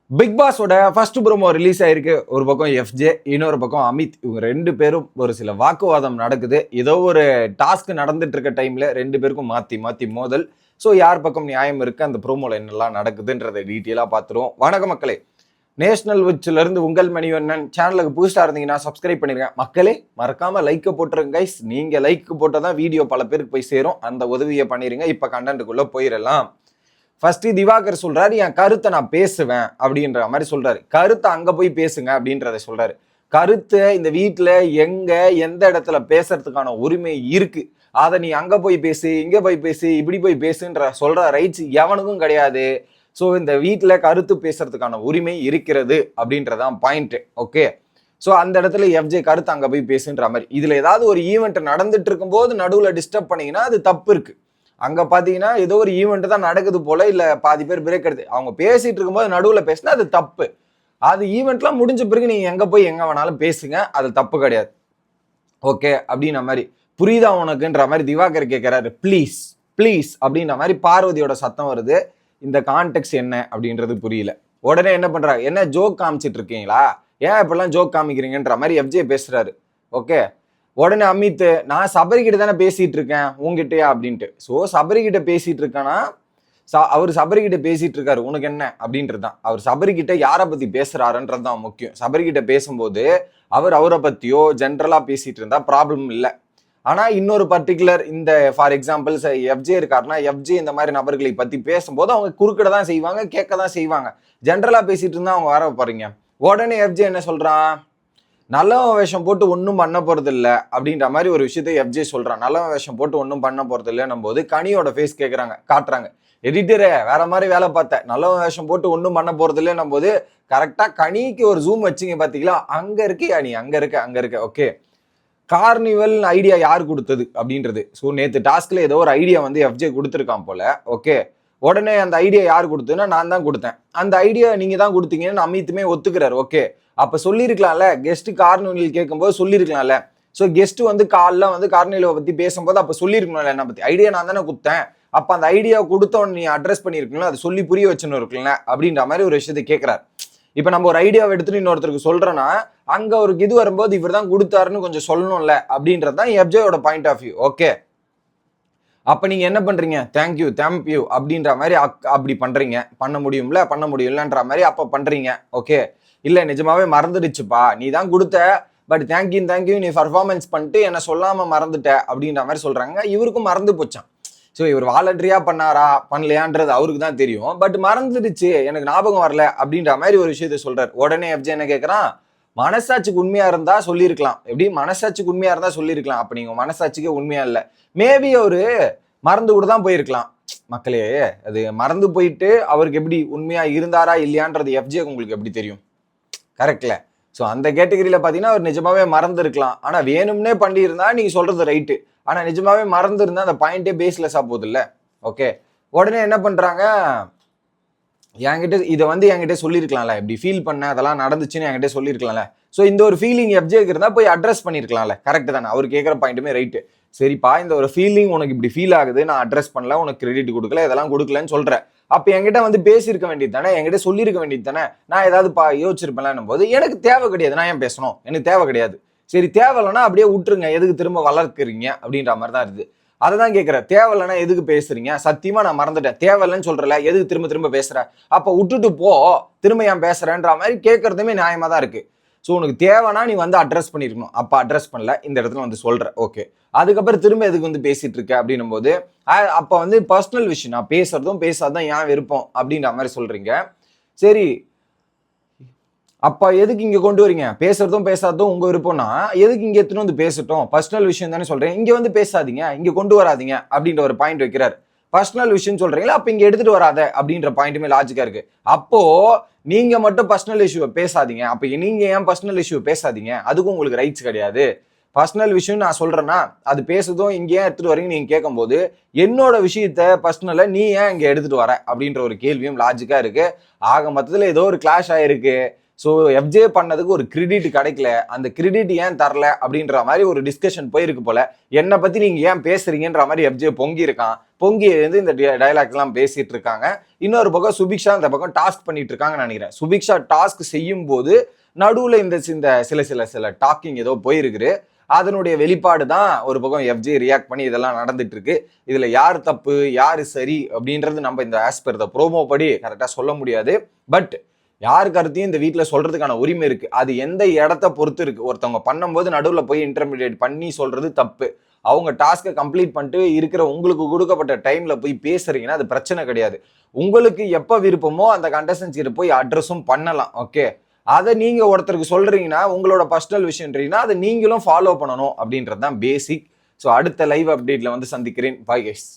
Big பாஸோட first promo release ஆயிருக்கு. ஒரு பக்கம் எஃப்ஜே, இன்னொரு பக்கம் அமித். இவங்க 2 பேரும் ஒரு சில வாக்குவாதம் நடக்குது. ஏதோ ஒரு டாஸ்க் நடந்துட்டு இருக்க டைம்ல 2 பேருக்கும் மாத்தி மாத்தி மோதல். ஸோ யார் பக்கம் நியாயம் இருக்கு, அந்த ப்ரோமோல என்னெல்லாம் நடக்குதுன்றதை டீட்டெயிலா பார்த்துருவோம். வணக்கம் மக்களே, நேஷனல் விட்ச்ல இருந்து உங்கள் மணிவண்ணன். சேனலுக்கு புதுசா இருந்தீங்கன்னா சப்ஸ்கிரைப் பண்ணிருங்க மக்களே. மறக்காம லைக் போட்டுருங்க கைஸ். நீங்க லைக் போட்டதான் வீடியோ பல பேருக்கு போய் சேரும். அந்த உதவியை பண்ணிருங்க. இப்ப கண்டென்ட்டுக்குள்ள போயிடலாம். ஃபர்ஸ்ட் திவாகர் சொல்றாரு, என் கருத்தை நான் பேசுவேன் அப்படின்ற மாதிரி சொல்றாரு. கருத்தை அங்க போய் பேசுங்க அப்படின்றத சொல்றாரு. கருத்தை இந்த வீட்டுல எங்க எந்த இடத்துல பேசுறதுக்கான உரிமை இருக்கு, அதை நீ அங்க போய் பேசு, இங்க போய் பேசு, இப்படி போய் பேசுன்ற சொல்ற ரைட்ஸ் எவனுக்கும் கிடையாது. ஸோ இந்த வீட்டுல கருத்து பேசுறதுக்கான உரிமை இருக்கிறது அப்படின்றதான் பாயிண்ட். ஓகே, ஸோ அந்த இடத்துல எஃப்ஜே கருத்து அங்க போய் பேசுன்ற மாதிரி. இதுல ஏதாவது ஒரு ஈவெண்ட் நடந்துட்டு இருக்கும் போது நடுவுல டிஸ்டர்ப் பண்ணீங்கன்னா அது தப்பு இருக்கு. அங்க பாத்தீங்கன்னா ஏதோ ஒரு ஈவெண்ட் தான் நடக்குது போல, இல்ல பாதி பேர் பிரேக் எடுத்து அவங்க பேசிட்டு இருக்கும்போது நடுவுல பேசினா அது தப்பு. அது ஈவெண்ட்லாம் முடிஞ்ச பிறகு நீங்க எங்க போய் எங்க வேணாலும் பேசுங்க, அது தப்பு கிடையாது. ஓகே அப்படின்ற மாதிரி புரியுதா உனக்குன்ற மாதிரி திவாகர் கேட்கிறாரு. ப்ளீஸ் ப்ளீஸ் அப்படின்ற மாதிரி பார்வதியோட சத்தம் வருது. இந்த கான்டெக்ட் என்ன அப்படின்றது புரியல. உடனே என்ன பண்றாங்க, என்ன ஜோக் காமிச்சிட்டு இருக்கீங்களா, ஏன் இப்பெல்லாம் ஜோக் காமிக்கிறீங்கன்ற மாதிரி எஃப்ஜே பேசுறாரு. ஓகே, உடனே அமித், நான் சபரிகிட்ட தானே பேசிட்டு இருக்கேன் உங்ககிட்டயா அப்படின்ட்டு. ஸோ சபரிகிட்ட பேசிட்டு இருக்கேன்னா அவர் சபரிகிட்ட பேசிட்டு இருக்காரு, உனக்கு என்ன அப்படின்றது தான். அவர் சபரிகிட்ட யாரை பத்தி பேசுறாருன்றது தான் முக்கியம். சபரிகிட்ட பேசும்போது அவரை பத்தியோ ஜென்ரலா பேசிட்டு இருந்தா ப்ராப்ளம் இல்லை. ஆனா இன்னொரு பர்டிகுலர், இந்த ஃபார் எக்ஸாம்பிள் எஃப்ஜே இருக்காருன்னா, எஃப்ஜே இந்த மாதிரி நபர்களை பத்தி பேசும்போது அவங்க குறுக்கிட தான் செய்வாங்க, கேட்க தான் செய்வாங்க. ஜென்ரலா பேசிட்டு இருந்தா அவங்க வர போறீங்க. உடனே எஃப்ஜே என்ன சொல்றான், நல்லவன் வேஷம் போட்டு ஒன்றும் பண்ண போறது இல்லை அப்படின்ற மாதிரி ஒரு விஷயத்த எஃப்ஜே சொல்றான். நல்லவன் வேஷம் போட்டு ஒன்றும் பண்ண போறது இல்லைன்னும் போது கனியோட ஃபேஸ் காட்டுறாங்க. எடிட்டரே வேற மாதிரி வேலை பார்த்தேன், நல்லவன் வேஷம் போட்டு ஒன்றும் பண்ண போறது இல்லைன்னும் போது கரெக்டா கனிக்கு ஒரு ஜூம் வச்சிங்க பாத்தீங்களா, அங்க இருக்கு நீ அங்க இருக்க. ஓகே, கார்னிவல் ஐடியா யார் கொடுத்தது அப்படின்றது. ஸோ நேற்று டாஸ்க்ல ஏதோ ஒரு ஐடியா வந்து எஃப்ஜே கொடுத்துருக்கான் போல. ஓகே, உடனே அந்த ஐடியா யார் கொடுத்ததுன்னா நான் தான் கொடுத்தேன். அந்த ஐடியா நீங்க தான் கொடுத்தீங்கன்னு அமித்துமே ஒத்துக்கிறாரு. ஓகே, அப்ப சொல்லியிருக்கலாம்ல, கெஸ்ட் கார்னிவல் கேட்கும்போது சொல்லியிருக்கலாம்ல. ஸோ கெஸ்ட் வந்து காலைல வந்து கார்னிவலை பத்தி பேசும்போது அப்ப சொல்லியிருக்கணும்ல, என்ன பத்தி ஐடியா நான் தானே கொடுத்தேன், அப்ப அந்த ஐடியா கொடுத்தவன் நீ அட்ரஸ் பண்ணிருக்கீங்களா, அதை சொல்லி புரிய வச்சுன்னு இருக்குல்ல அப்படின்ற மாதிரி ஒரு விஷயத்தை கேட்கிறாரு. இப்ப நம்ம ஒரு ஐடியாவை எடுத்துட்டு இன்னொருத்தருக்கு சொல்றோம்னா அங்க ஒரு இது வரும்போது இவர் தான் கொடுத்தாருன்னு கொஞ்சம் சொல்லணும்ல அப்படின்றது தான் எஃப்ஜேயோட பாயிண்ட் ஆஃப் வியூ. ஓகே, அப்ப நீங்க என்ன பண்றீங்க, தேங்க்யூ அப்படின்ற மாதிரி அப்படி பண்றீங்க. பண்ண முடியும்லன்ற மாதிரி அப்ப பண்றீங்க. ஓகே, இல்ல நிஜமாவே மறந்துடுச்சுப்பா, நீ தான் கொடுத்த, பட் தேங்க்யூ நீ பர்ஃபார்மன்ஸ் பண்ணிட்டு என்ன சொல்லாம மறந்துட்ட அப்படின்ற மாதிரி சொல்றாங்க. இவருக்கும் மறந்து போச்சான். ஸோ இவர் வாலண்டரியா பண்ணாரா பண்ணலையான்றது அவருக்கு தான் தெரியும். பட் மறந்துடுச்சு, எனக்கு ஞாபகம் வரல அப்படின்ற மாதிரி ஒரு விஷயத்த சொல்றாரு. உடனே எஃப்ஜே என்ன கேட்கறான், மனசாட்சிக்கு உண்மையா இருந்தா சொல்லியிருக்கலாம். எப்படி மனசாட்சிக்கு உண்மையா இருந்தா சொல்லியிருக்கலாம், அப்ப நீங்க மனசாட்சிக்கே உண்மையா இல்லை. மேபி அவரு மறந்து கூட தான் போயிருக்கலாம். மக்களே, அது மறந்து போயிட்டு அவருக்கு எப்படி உண்மையா இருந்தாரா இல்லையான்றது எஃப்ஜே உங்களுக்கு எப்படி தெரியும்? கரெக்ட்ல. ஸோ அந்த கேட்டகரியில பாத்தீங்கன்னா அவர் நிஜமாவே மறந்து இருக்கலாம். ஆனா வேணும்னே பண்ணியிருந்தா நீங்க சொல்றது ரைட்டு. ஆனா நிஜமாவே மறந்து இருந்தா அந்த பாயிண்டே பேஸ்லெஸ்ஸா போகுது இல்ல. ஓகே, உடனே என்ன பண்றாங்க, என்கிட்ட சொல்லியிருக்கலாம்ல, இப்படி ஃபீல் பண்ண அதெல்லாம் நடந்துச்சுன்னு என்கிட்ட சொல்லியிருக்கலாம்ல. ஸோ இந்த ஒரு ஃபீலிங் எஃப்ஜேக்கு இருந்தா போய் அட்ரஸ் பண்ணிருக்கலாம்ல. கரெக்ட் தானே, அவர் கேட்குற பாயிண்ட்டுமே ரைட்டு. சரிப்பா, இந்த ஒரு ஃபீலிங் உனக்கு இப்படி ஃபீல் ஆகுது, நான் அட்ரஸ் பண்ணல, உனக்கு கிரெடிட் கொடுக்கல, இதெல்லாம் கொடுக்கலன்னு சொல்றேன். அப்ப என்கிட்ட வந்து பேசியிருக்க வேண்டியது தானே, என்கிட்ட சொல்லியிருக்க வேண்டியது தானே. நான் ஏதாவது யோசிச்சிருப்பேன் போது எனக்கு தேவை கிடையாது, நான் ஏன் பேசணும், எனக்கு தேவை கிடையாது. சரி, தேவையில்லைன்னா அப்படியே விட்டுருங்க, எதுக்கு திரும்ப வளர்க்குறீங்க அப்படின்ற மாதிரி தான் இருக்குது. அதை தான் கேட்குறேன், தேவையில்லைன்னா எதுக்கு பேசுறீங்க, சத்தியமா நான் மறந்துட்டேன், தேவையில்லைன்னு சொல்றல, எதுக்கு திரும்ப பேசுற, அப்ப விட்டுட்டு போ, திரும்ப ஏன் பேசுறேன்ற மாதிரி கேட்கறதுமே நியாயமா தான் இருக்கு. ஸோ உனக்கு தேவைன்னா நீ வந்து அட்ரஸ் பண்ணிருக்கணும், அப்ப அட்ரஸ் பண்ணல, இந்த இடத்துல வந்து சொல்ற. ஓகே, அதுக்கப்புறம் திரும்ப எதுக்கு வந்து பேசிட்டு இருக்க அப்படின்னும் போது அப்ப வந்து பர்சனல் விஷயம், நான் பேசுறதும் பேசாதான் ஏன் விருப்பம் அப்படின்ற மாதிரி சொல்றீங்க. சரி, அப்ப எதுக்கு இங்க கொண்டு வரீங்க, பேசுறதும் பேசாததும் உங்க விருப்பம்னா எதுக்கு இங்க எடுத்துன்னு வந்து பேசட்டும், பர்சனல் விஷயம் தானே சொல்றேன், இங்க வந்து பேசாதீங்க, இங்க கொண்டு வராதீங்க அப்படின்ற ஒரு பாயிண்ட் வைக்கிறாரு. பர்சனல் விஷயம் சொல்றீங்களா, அப்ப இங்க எடுத்துட்டு வராத அப்படின்ற பாயிண்ட்டுமே லாஜிக்கா இருக்கு. அப்போ நீங்க மட்டும் பர்சனல் இஷ்யூ பேசாதீங்க, அப்ப நீங்க ஏன் பர்சனல் இஷ்யூ பேசாதீங்க, அதுக்கும் உங்களுக்கு ரைட்ஸ் கிடையாது. பர்சனல் விஷயம் நான் சொல்றேன்னா அது பேசுறதும் இங்க ஏன் எடுத்துட்டு வரீங்க நீங்க கேட்கும் போது என்னோட விஷயத்த பர்சனலை நீ ஏன் இங்க எடுத்துட்டு வர அப்படின்ற ஒரு கேள்வியும் லாஜிக்கா இருக்கு. ஆக மொத்தத்துல ஏதோ ஒரு கிளாஷ் ஆயிருக்கு. ஸோ எஃப்ஜே பண்ணதுக்கு ஒரு கிரெடிட் கிடைக்கல, அந்த கிரெடிட் ஏன் தரல அப்படின்ற மாதிரி ஒரு டிஸ்கஷன் போயிருக்கு போல. என்னை பத்தி நீங்க ஏன் பேசுறீங்கன்ற மாதிரி எஃப்ஜே பொங்கி இருக்கான். பொங்கி எழுந்து இந்த டயலாக் எல்லாம் பேசிட்டு இருக்காங்க. இன்னொரு பக்கம் சுபிக்ஷா இந்த பக்கம் டாஸ்க் பண்ணிட்டு இருக்காங்கன்னு நினைக்கிறேன். சுபிக்ஷா டாஸ்க் செய்யும் போது நடுவுல இந்த சில சில சில டாக்கிங் ஏதோ போயிருக்குது. அதனுடைய வெளிப்பாடு தான் ஒரு பக்கம் எஃப்ஜே ரியாக்ட் பண்ணி இதெல்லாம் நடந்துட்டு இருக்கு. இதுல யார் தப்பு யாரு சரி அப்படின்றது நம்ம இந்த ஆஸ் பர் த ப்ரோமோ படி கரெக்டா சொல்ல முடியாது. பட் யார் கருத்தையும் இந்த வீட்டில் சொல்றதுக்கான உரிமை இருக்கு. அது எந்த இடத்த பொறுத்து இருக்கு. ஒருத்தவங்க பண்ணும்போது நடுவில் போய் இன்டர்மீடியேட் பண்ணி சொல்றது தப்பு. அவங்க டாஸ்கை கம்ப்ளீட் பண்ணிட்டு இருக்கிற உங்களுக்கு கொடுக்கப்பட்ட டைம்ல போய் பேசுறீங்கன்னா அது பிரச்சனை கிடையாது. உங்களுக்கு எப்ப விருப்பமோ அந்த கண்டஸ்டன்ஸ் கிட்ட போய் அட்ரஸும் பண்ணலாம். ஓகே, அதை நீங்க ஒருத்தருக்கு சொல்றீங்கன்னா உங்களோட பர்சனல் விஷயம்ன்றீங்கன்னா அதை நீங்களும் ஃபாலோ பண்ணணும் அப்படின்றது தான் பேசிக். ஸோ அடுத்த லைவ் அப்டேட்ல வந்து சந்திக்கிறேன். Bye guys.